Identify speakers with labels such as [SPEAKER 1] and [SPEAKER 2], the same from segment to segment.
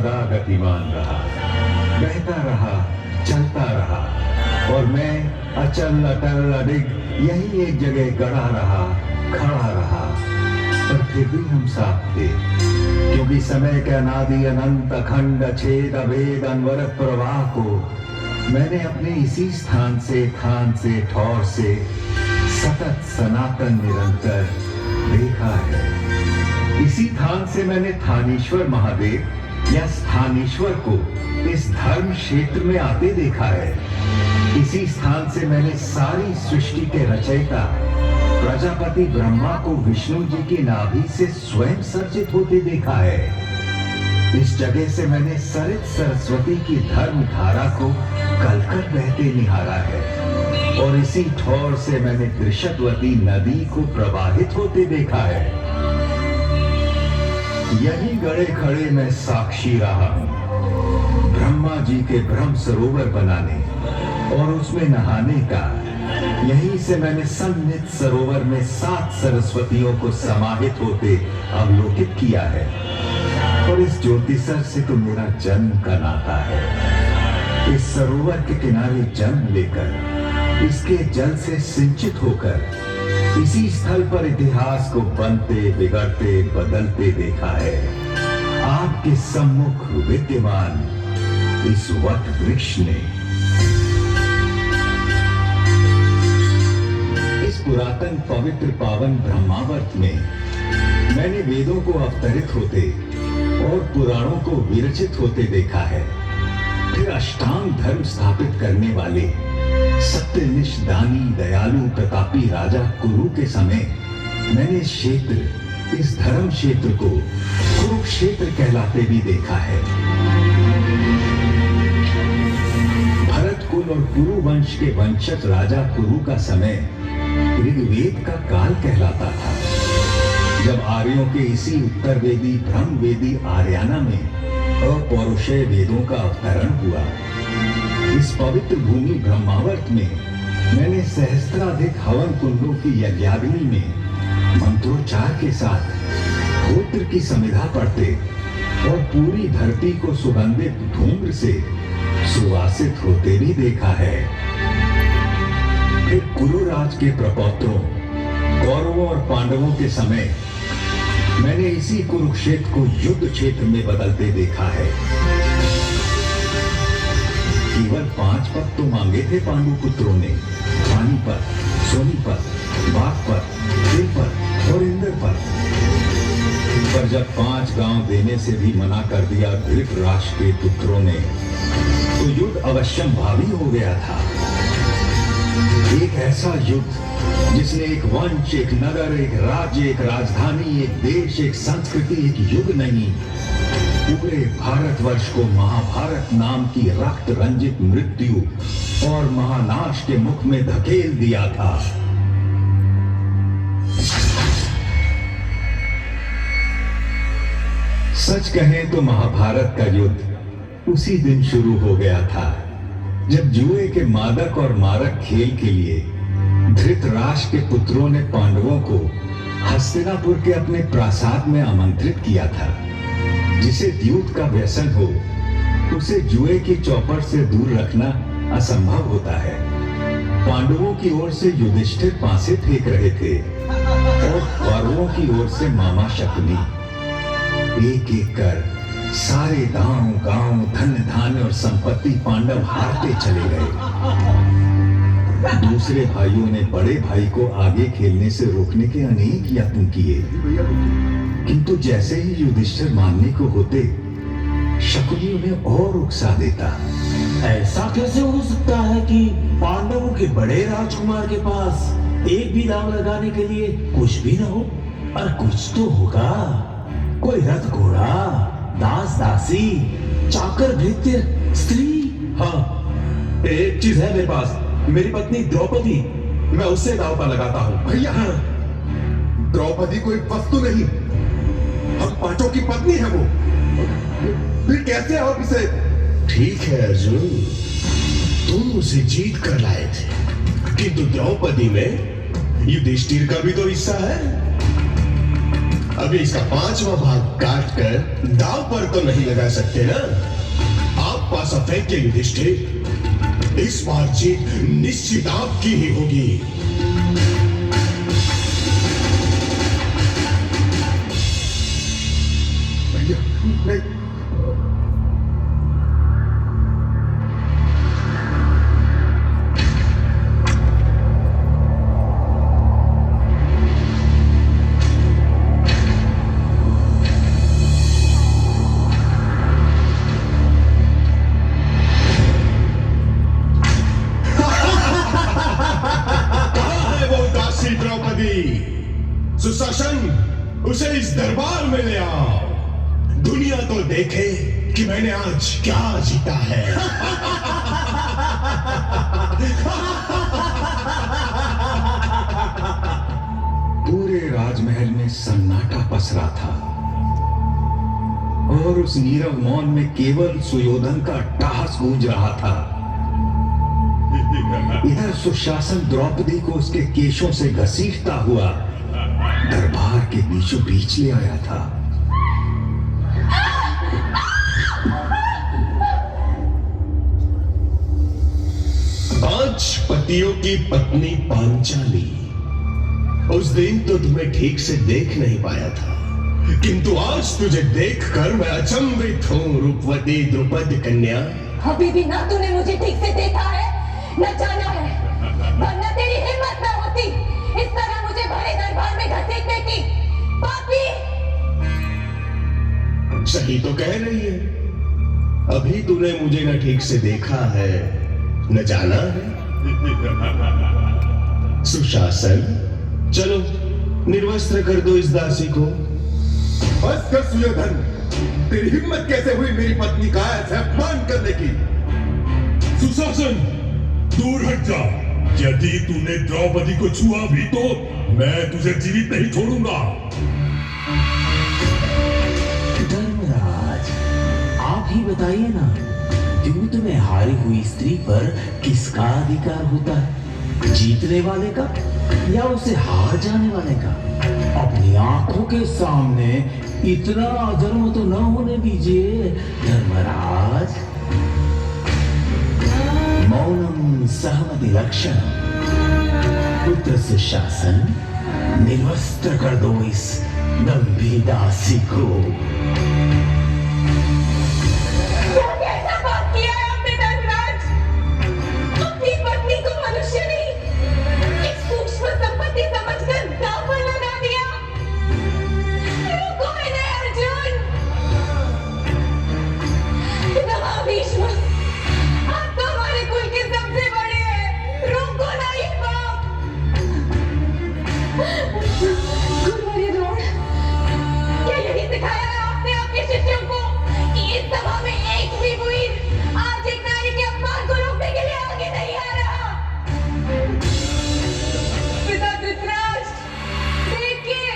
[SPEAKER 1] सदा गतिमान रहा, बहता रहा, चलता रहा, और मैं अचल अटल अडिग यही एक जगह गड़ा रहा, खड़ा रहा। पर फिर भी हम साथ थे, क्योंकि समय के अनादि अनंत अखंड छेद अभेद अनवरत प्रवाह को मैंने अपने इसी स्थान से, थान से, ठौर से सतत सनातन निरंतर देखा है। इसी थान से मैंने थानेश्वर महादेव या स्थानेश्वर को इस धर्म क्षेत्र में आते देखा है। इसी स्थान से मैंने सारी सृष्टि के रचयिता प्रजापति ब्रह्मा को विष्णु जी की नाभि से स्वयं सर्जित होते देखा है। इस जगह से मैंने सरित सरस्वती की धर्म धारा को कलकल बहते निहारा है, और इसी ठौर से मैंने दृशतवती नदी को प्रवाहित होते देखा है। यही गड़े खड़े मैं साक्षी रहा हूं ब्रह्मा जी के ब्रह्म सरोवर बनाने और उसमें नहाने का। यहीं से मैंने सन्निध सरोवर में 7 सरस्वतियों को समाहित होते अवलोकित किया है, और इस ज्योतिसर से तो मेरा जन्म का नाता है। इस सरोवर के किनारे जन्म लेकर, इसके जल से सिंचित होकर इसी स्थल पर इतिहास को बनते, बिगड़ते, बदलते देखा है। आपके सम्मुख विद्यमान इस वट वृक्ष ने इस पुरातन पवित्र पावन ब्रह्मावर्त में मैंने वेदों को अवतरित होते और पुराणों को विरचित होते देखा है। फिर अष्टांग धर्म स्थापित करने वाले सत्यनिष्ठ दानी दयालु प्रतापी राजा कुरु के समय मैंने क्षेत्र, इस धर्म क्षेत्र को कुरुक्षेत्र कहलाते भी देखा है। भरत कुल और कुरु वंश के वंशज राजा कुरु का समय ऋग्वेद का काल कहलाता था, जब आर्यों के इसी उत्तरवेदी ब्रह्मवेदी आर्याना में अपौरुषेय वेदों का अवतरण हुआ। इस पवित्र भूमि ब्रह्मावर्त में मैंने सहस्त्राधिक हवन कुंडों की यज्ञाग्नि में मंत्रोच्चार के साथ होत्र की समिधा पढ़ते और पूरी धरती को सुगंधित धूम्र से सुवासित होते भी देखा है। फिर कुरुराज के प्रपौत्रों कौरवों और पांडवों के समय मैंने इसी कुरुक्षेत्र को युद्ध क्षेत्र में बदलते देखा है। केवल 5 पद तो मांगे थे पांडु पुत्रों ने, पानीपत, सोनीपत, बागपत, तिलपत और इंद्रपत। पर जब 5 गांव देने से भी मना कर दिया धृतराष्ट्र के पुत्रों ने, तो युद्ध अवश्यम भावी हो गया था। एक ऐसा युद्ध जिसने एक वंश, एक नगर, एक राज्य, एक राजधानी, एक देश, एक संस्कृति, एक युग नहीं, पूरे भारतवर्ष को महाभारत नाम की रक्त रंजित मृत्यु और महानाश के मुख में धकेल दिया था। सच कहें तो महाभारत का युद्ध उसी दिन शुरू हो गया था, जब जुए के मादक और मारक खेल के लिए धृतराष्ट्र के पुत्रों ने पांडवों को हस्तिनापुर के अपने प्रासाद में आमंत्रित किया था। जिसे द्यूत का व्यसन हो, उसे जुए की चौपट से दूर रखना असंभव होता है। पांडवों की ओर से युधिष्ठिर पासे फेंक रहे थे और कौरवों की ओर से मामा शकुनी। एक एक कर सारे गांव गांव, धन धान्य और संपत्ति पांडव हारते चले गए। दूसरे भाइयों ने बड़े भाई को आगे खेलने से रोकने के अनेक यत्न किए, किंतु जैसे ही युधिष्ठिर मानने को होते, शकुनी उन्हें और उकसा देता।
[SPEAKER 2] ऐसा कैसे हो सकता है कि पांडवों के बड़े राजकुमार के पास एक भी दांव लगाने के लिए कुछ भी न हो? और कुछ तो होगा, कोई रथ घोड़ा, दास दासी, चाकर भृत्य, स्त्री।
[SPEAKER 3] हाँ, एक चीज है मेरे पास, मेरी पत्नी द्रौपदी, मैं उससे दांव पर लगाता हूँ।
[SPEAKER 4] भैया, द्रौपदी कोई वस्तु नहीं, हम पांचों की पत्नी है वो। फिर कैसे आप इसे?
[SPEAKER 5] ठीक है अर्जुन, तुम उसे जीत कर लाए थे, किंतु द्रौपदी में युधिष्ठिर का भी तो हिस्सा है। अभी इसका 5वां भाग काट कर दाव पर तो नहीं लगा सकते ना। आप पासा फेंक के युधिष्ठिर, इस बार जीत निश्चित आपकी ही होगी।
[SPEAKER 4] भैया नहीं,
[SPEAKER 5] सुशासन, उसे इस दरबार में ले आओ। दुनिया तो देखे कि मैंने आज क्या जीता है।
[SPEAKER 1] पूरे राजमहल में सन्नाटा पसरा था और उस नीरव मौन में केवल सुयोधन का अट्टहास गूंज रहा था। इधर सुशासन द्रौपदी को उसके केशों से घसीटता हुआ दरबार के बीचों बीच ले आया था।
[SPEAKER 5] पांच पतियों की पत्नी पांचाली, उस दिन तो तुम्हें ठीक से देख नहीं पाया था, किंतु आज तुझे देखकर मैं अचंभित हूँ रूपवती द्रुपद कन्या।
[SPEAKER 6] अभी भी ना तूने मुझे ठीक से देखा है, न जाना है, वरना तेरी हिम्मत न होती इस तरह मुझे भरे दरबार में घसीटने की। पापी!
[SPEAKER 5] सही तो कह रही है। अभी तूने मुझे न ठीक से देखा है, न जाना है। सुशासन, चलो निर्वस्त्र कर दो इस दासी को।
[SPEAKER 4] बस कर सुयोधन, तेरी हिम्मत कैसे हुई मेरी पत्नी का ऐसा अपमान करने की?
[SPEAKER 3] सुशासन, दूर हट जा। यदि तूने द्रौपदी को छुआ भी तो मैं तुझे जीवित नहीं छोड़ूंगा।
[SPEAKER 2] धर्मराज, आप ही बताइए ना, युद्ध में हारी हुई स्त्री पर किसका अधिकार होता है, जीतने वाले का या उसे हार जाने वाले का? अपनी आंखों के सामने इतना अधर्म तो न होने दीजिए धर्मराज। मौनम सहमति लक्षणम। पुत्र सुशासन, निर्वस्त्र कर दो इस दंभी दासी को।
[SPEAKER 6] क्या कैसा बात किया है आपने धर्मराज? अपनी पत्नी को मनुष्य नहीं, एक सूक्ष्म संपत्ति समझकर दांव पर लगा दिया। रुको इन्हें अर्जुन। नमः भीष्म, आप तो हमारे कुल के सबसे बड़े हैं, रोको ना ये पाप। गुरुवर्य द्रोण, क्या यही सिखाया है आपने आपके शिष्यों को कि इस सभा में एक भी वीर आज एक नारी के अपमान को रोकने के लिए आगे नहीं आ रहा? पिता धृतराष्ट्र, देखिए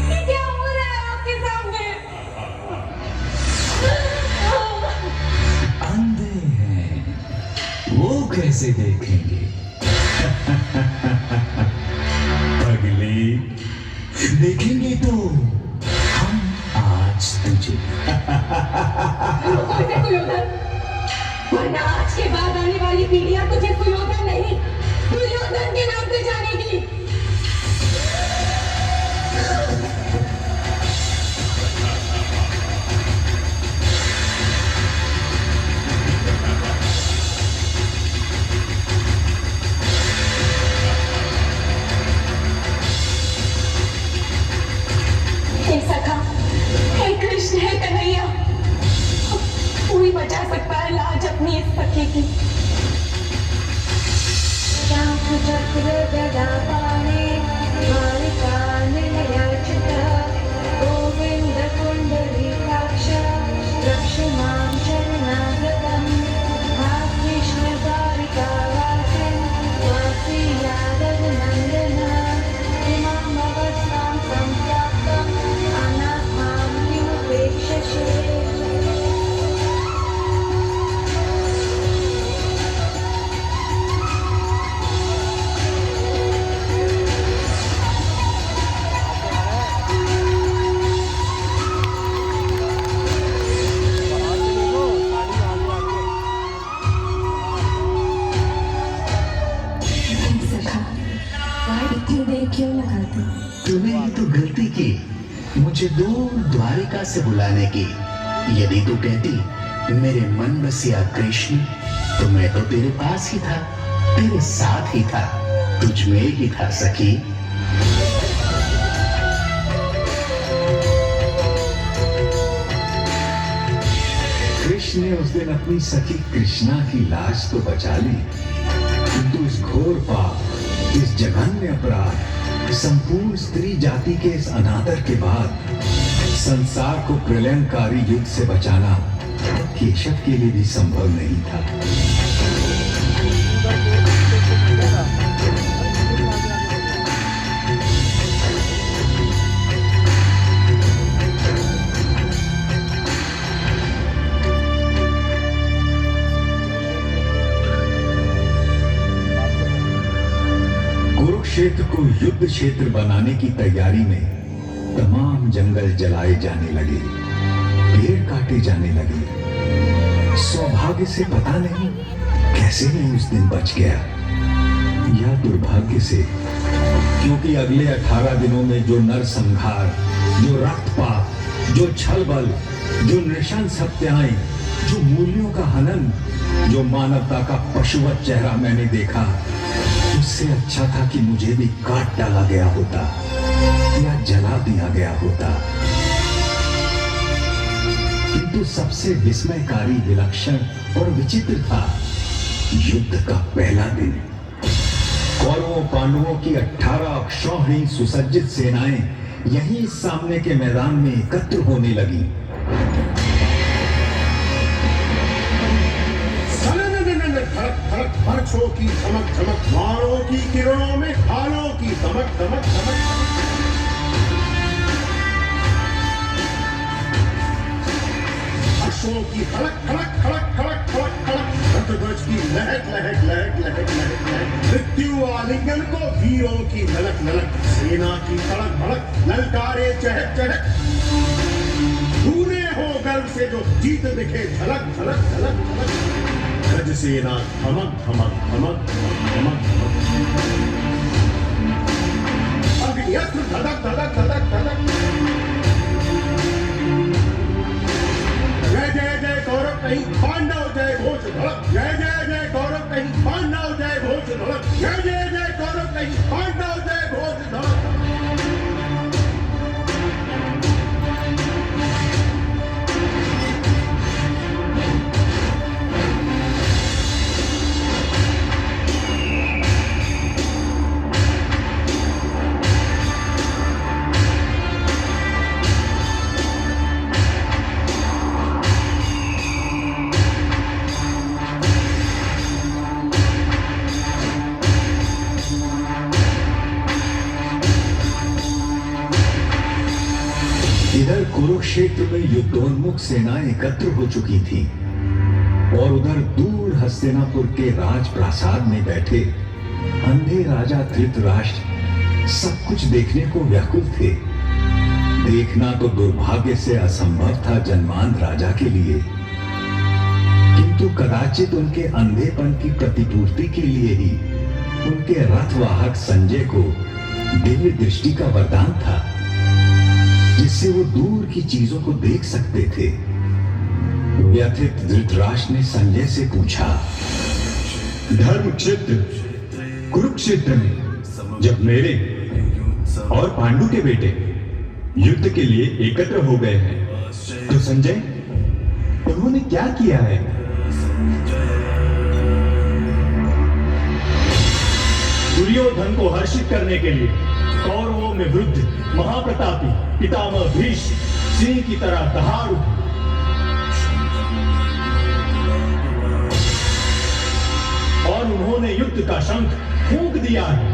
[SPEAKER 6] कि क्या हो रहा है आपके सामने।
[SPEAKER 2] अंधे हैं, वो कैसे देखेंगे? अगली देखेंगे तो हम आज तुझे।
[SPEAKER 6] रुको इसे सुयोधन, वरना आज के बाद आने वाली पीढ़ियां तुझे सुयोधन नहीं, दुर्योधन के नाम से जानेगी। हे सखा, हे कृष्ण, हे कन्हैया, कोई बचा सकता है लाज अपनी इस सखी की?
[SPEAKER 7] शंख चक्र गदा पाणे मालिका निलयाचितः गोविंद कुंडलीकाक्ष रक्ष मां शरणागतम् कृष्ण द्वारिका वासिन् वासी यादव नंदन इमाम् अवस्थां सम्प्राप्तम् अनाथां किमुपेक्षसे।
[SPEAKER 8] मुझे दूर द्वारिका से बुलाने की। यदि तू कहती मेरे मन बसिया कृष्ण, तो मैं तो तेरे पास ही था, तेरे साथ ही था, तुझ में ही था सखी।
[SPEAKER 1] कृष्ण ने उस दिन अपनी सखी कृष्णा की लाश तो बचा ली, किंतु इस घोर पाप, इस जघन्य अपराध, संपूर्ण स्त्री जाति के इस अनादर के बाद संसार को प्रलयंकारी युद्ध से बचाना केशव के लिए भी संभव नहीं था। कुरुक्षेत्र को युद्ध क्षेत्र बनाने की तैयारी में तमाम जंगल जलाए जाने लगे, पेड़ काटे जाने लगे। सौभाग्य से पता नहीं कैसे मैं उस दिन बच गया, या दुर्भाग्य से, क्योंकि अगले 18 दिनों में जो नरसंहार, जो रक्तपात, जो छलबल, जो नृशंस हत्याएं, जो मूल्यों का हनन, जो मानवता का पशुवत चेहरा मैंने देखा, उससे अच्छा था कि मुझे भी काट डाला गया होता या जला दिया गया होता। किंतु सबसे विस्मयकारी, विलक्षण और विचित्र था युद्ध का पहला दिन। कौरवों पांडवों की 18 अक्षौहिणी सुसज्जित सेनाएं यहीं सामने के मैदान में एकत्र होने लगी।
[SPEAKER 4] धड़क धड़क बरछों की चमक चमक, बाणों की किरणों में ढालों की दमक दमक दमक। अश्वों की खड़क खड़क खड़क खड़क खड़क खड़क, रथध्वज की लहक लहक लहक लहक लहक लहक, मृत्यु आलिंगन को वीरों की ललक ललक, सेना की तड़क भड़क, ललकारे चहक चहक। तूने हो गर्व से जो जीत दिखे झलक झलक झलक झलक, गज सेना धमक धमक धमक धमक धमक, अग्नियस्त्र धधक धधक धधक धधक। जय जय जय गौरव कहीं पांडव जय घोष धड़क, जय जय जय गौरव कहीं पांडव जय घोष धड़क, जय जय जय गौरव कहीं पांडव जय घोष धड़क।
[SPEAKER 1] इधर कुरुक्षेत्र में युद्धोन्मुख सेनाएं एकत्र हो चुकी थी और उधर दूर हस्तिनापुर के राजप्रासाद में बैठे अंधे राजा धृतराष्ट्र सब कुछ देखने को व्याकुल थे। देखना तो दुर्भाग्य से असंभव था जन्मांध राजा के लिए, किंतु कदाचित उनके अंधेपन की प्रतिपूर्ति के लिए ही उनके रथवाहक संजय को दिव्य दृष्टि का वरदान था, जिससे वो दूर की चीजों को देख सकते थे। व्यथित धृतराष्ट्र ने संजय से पूछा,
[SPEAKER 3] धर्म क्षेत्र कुरुक्षेत्र में जब मेरे और पांडु के बेटे युद्ध के लिए एकत्र हो गए हैं, तो संजय उन्होंने क्या किया है? दुर्योधन को हर्षित करने के लिए कौरवों में वृद्ध महाप्रतापी पितामह भीष्म सिंह की तरह दहाड़ उठे। और उन्होंने युद्ध का शंख फूंक दिया है।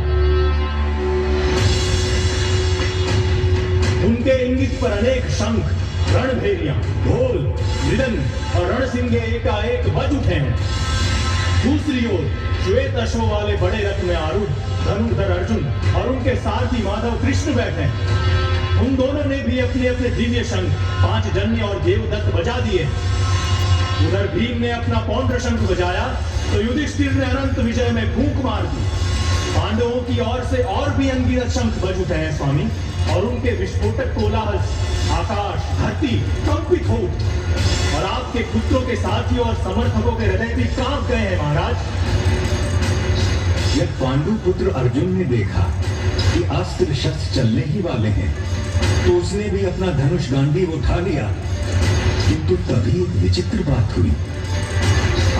[SPEAKER 3] उनके इंगित पर अनेक शंख, रणभेरियां, ढोल, मृदंग और रणसिंगे एकाएक बज उठे हैं। दूसरी ओर श्वेत अश्व वाले बड़े रथ में आरूढ़ धनुर्धर अर्जुन और उनके सारथी माधव कृष्ण बैठे हैं। उन दोनों ने भी अपने अपने दिव्य शंख पांचजन्य और देवदत्त बजा दिए। उधर भीम ने अपना पौंड्र शंख बजाया तो युधिष्ठिर ने अनंत विजय में फूंक मार दी। पांडवों की ओर से और भी अनगिनत शंख बज उठे हैं स्वामी, और उनके विस्फोटक कोलाहल आकाश धरती कंपित हो और आपके पुत्रों के साथियों और समर्थकों के हृदय भी कांप गए हैं महाराज।
[SPEAKER 1] जब पांडु पुत्र अर्जुन ने देखा कि अस्त्र शस्त्र चलने ही वाले हैं तो उसने भी अपना धनुष गांडीव उठा लिया, किंतु तभी एक विचित्र बात हुई।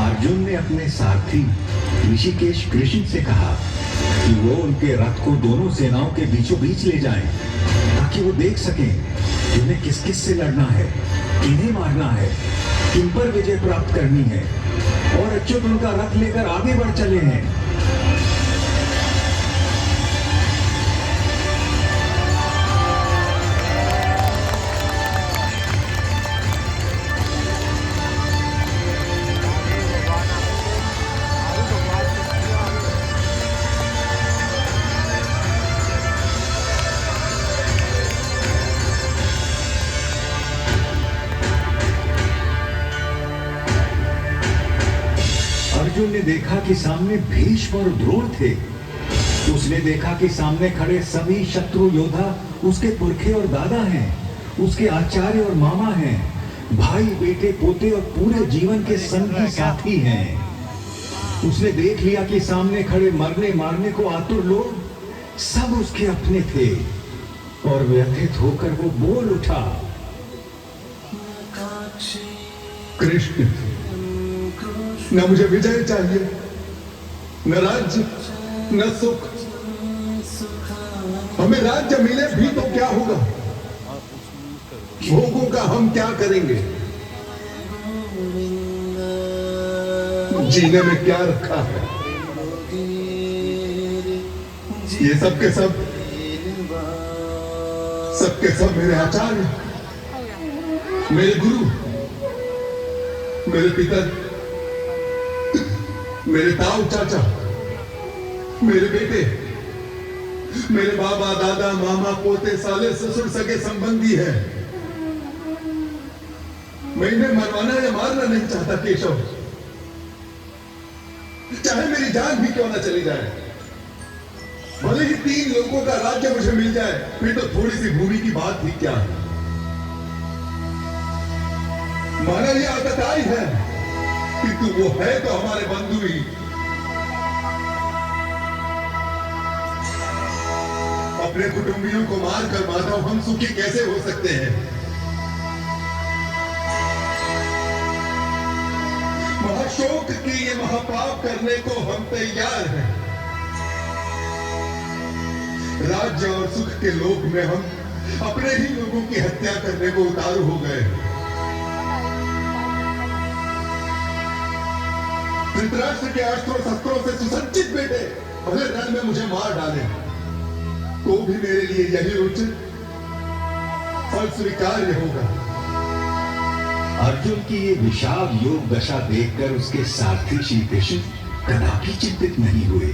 [SPEAKER 1] अर्जुन ने अपने सारथी ऋषिकेश कृष्ण से कहा कि वो उनके रथ को दोनों सेनाओं के बीचों बीच ले जाएं, ताकि वो देख सकें कि उन्हें किस किस से लड़ना है, किन्हें मारना है, किन पर विजय प्राप्त करनी है। और अच्युत उनका रथ लेकर आगे बढ़ चले हैं। अर्जुन ने देखा कि सामने भीष्म और द्रोण थे। उसने देखा कि सामने खड़े सभी शत्रु योद्धा उसके पुरखे और दादा हैं, उसके आचार्य और मामा हैं, भाई बेटे पोते और पूरे जीवन के संगी साथी हैं। उसने देख लिया कि सामने खड़े मरने मारने को आतुर लोग सब उसके अपने थे और व्यथित होकर वो बोल उठा,
[SPEAKER 5] कृष्ण, न मुझे विजय चाहिए, न राज्य, न सुख। हमें राज्य मिले भी तो क्या होगा? भोगों का हम क्या करेंगे? जीने में क्या रखा है? ये सबके सब मेरे आचार्य, मेरे गुरु, मेरे पिता, मेरे ताऊ चाचा, मेरे बेटे, मेरे बाबा दादा मामा पोते साले ससुर सगे संबंधी है। मैं इन्हें मरवाना या मारना नहीं चाहता केशव, चाहे मेरी जान भी क्यों ना चली जाए। भले ही 3 लोगों का राज्य मुझे मिल जाए, फिर तो थोड़ी सी भूमि की बात ही क्या है। माना यह आदत आई है, किंतु वो है तो हमारे बंधु ही। अपने कुटुंबियों को मारकर माधव हम सुखी कैसे हो सकते हैं? महाशोक की ये महापाप करने को हम तैयार हैं। राज्य और सुख के लोभ में हम अपने ही लोगों की हत्या करने को उतारू हो गए। धृतराष्ट्र के अस्त्रों शस्त्रों से सुसज्जित बेटे भले रण में मुझे मार डाले तो भी मेरे लिए यही उचित और स्वीकार्य होगा।
[SPEAKER 1] अर्जुन की ये विशाल योग दशा देखकर उसके सारथी श्री कृष्ण कदापि चिंतित नहीं हुए,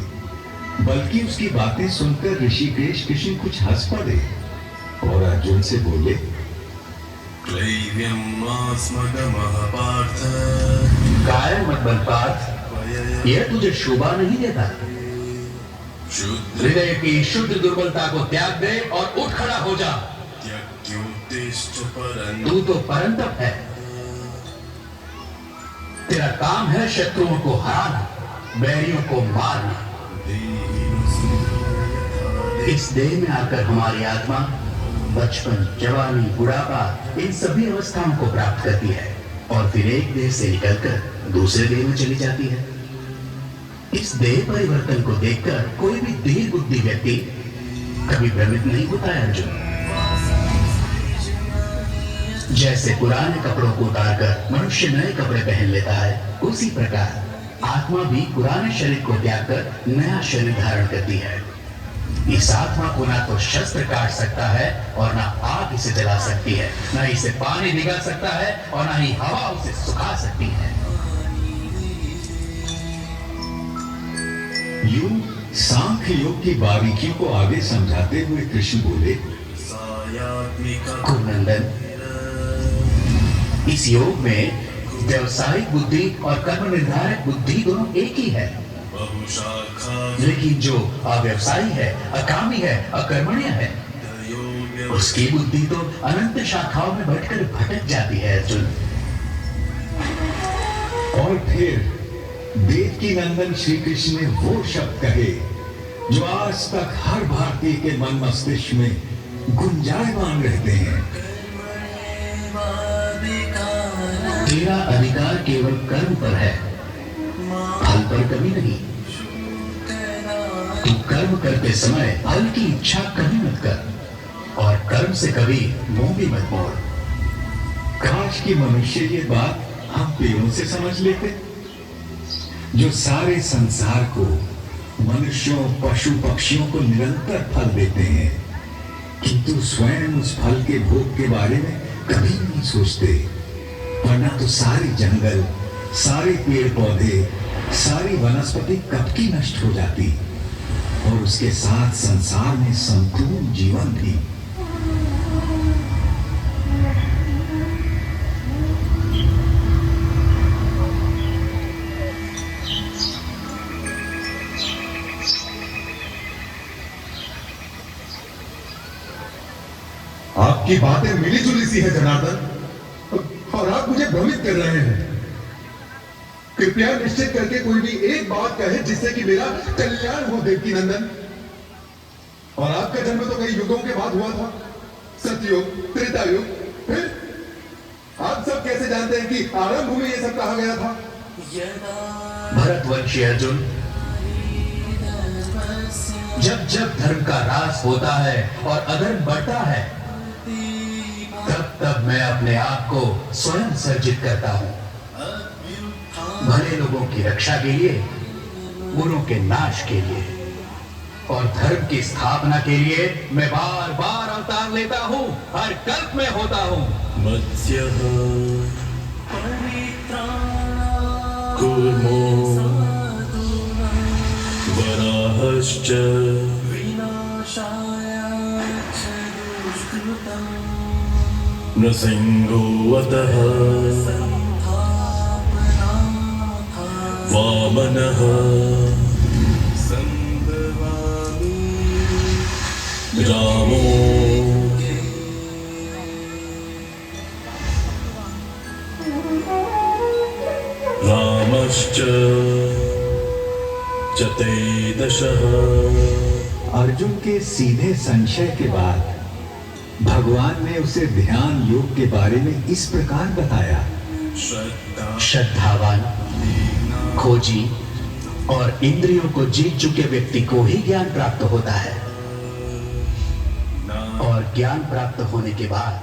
[SPEAKER 1] बल्कि उसकी बातें सुनकर ऋषिकेश कृष्ण कुछ हंस पड़े और अर्जुन से बोले,
[SPEAKER 8] कायर मत बन पार्थ, यह तुझे शोभा नहीं देता। हृदय की शुद्ध दुर्बलता को त्याग दे और उठ खड़ा हो जा। तू तो परंतप है, तेरा काम है शत्रुओं को हराना, बैरियों को मारना। इस देह में आकर हमारी आत्मा बचपन, जवानी, बुढ़ापा इन सभी अवस्थाओं को प्राप्त करती है और फिर एक देह से निकलकर दूसरे देह में चली जाती है। इस देह परिवर्तन को देखकर कोई भी धीर बुद्धि व्यक्ति कभी भ्रमित नहीं होता है अर्जुन। जैसे पुराने कपड़ों को उतारकर मनुष्य नए कपड़े पहन लेता है, उसी प्रकार आत्मा भी पुराने शरीर को त्याग कर नया शरीर धारण करती है। इस आत्मा को ना तो शस्त्र काट सकता है और ना आग इसे जला सकती है, ना इसे पानी भिगा सकता है और ना ही हवा उसे सुखा सकती है।
[SPEAKER 1] यूं सांख्य योग की बारीकियों को आगे समझाते हुए कृष्ण बोले,
[SPEAKER 8] कुरुनंदन, इस योग में व्यवसायिक बुद्धि और कर्म निर्धारक बुद्धि दोनों एक ही है, लेकिन जो अव्यवसायी है, अकामी है, अकर्मण्य है, उसकी बुद्धि तो अनंत शाखाओं में बैठकर भटक जाती है अर्जुन।
[SPEAKER 1] और फिर देवकी नंदन श्री कृष्ण ने वो शब्द कहे जो आज तक हर भारतीय के मन मस्तिष्क में गुंजायमान रहते हैं।
[SPEAKER 8] तेरा अधिकार केवल कर्म पर है, फल पर कभी नहीं। तू कर्म करते समय फल की इच्छा कभी मत कर और कर्म से कभी मुंह भी मत मोड़।
[SPEAKER 1] काश की मनुष्य ये बात हम पेड़ों से समझ लेते, जो सारे संसार को, मनुष्यों, पशु पक्षियों को निरंतर फल देते हैं, किंतु स्वयं उस फल के भोग के बारे में कभी नहीं सोचते। वरना तो सारे जंगल, सारे पेड़ पौधे, सारी वनस्पति कब की नष्ट हो जाती और उसके साथ संसार में संपूर्ण जीवन भी।
[SPEAKER 9] आपकी बातें मिली जुली सी है जनार्दन, और आप मुझे भ्रमित कर रहे हैं। कृपया निश्चित करके कोई भी एक बात कहे जिससे कि मेरा कल्याण हो देवकी नंदन। और आपका जन्म तो कई युगों के बाद हुआ था, सतयुग, त्रेता युग। फिर आप सब कैसे जानते हैं कि आरंभ में ये सब कहा गया था?
[SPEAKER 8] भरतवंशी अर्जुन, जब जब धर्म का ह्रास होता है और अधर्म बढ़ता है, तब तब मैं अपने आप को स्वयं सर्जित करता हूं। भले लोगों की रक्षा के लिए, बुरों के नाश के लिए और धर्म की स्थापना के लिए मैं बार बार अवतार लेता हूं, हर कल्प में होता हूं।
[SPEAKER 3] मत्स्यः कूर्मो वराहश्च नृसिंहो वतः वामनः रामो रामश्च चतुर्दशः।
[SPEAKER 1] अर्जुन के सीधे संशय के बाद भगवान ने उसे ध्यान योग के बारे में इस प्रकार बताया।
[SPEAKER 8] श्रद्धावान, खोजी और इंद्रियों को जीत चुके व्यक्ति को ही ज्ञान प्राप्त होता है, और ज्ञान प्राप्त होने के बाद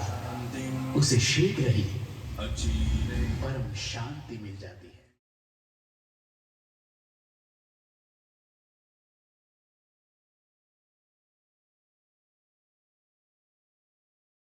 [SPEAKER 8] उसे शीघ्र ही परम शांति मिल जाती है।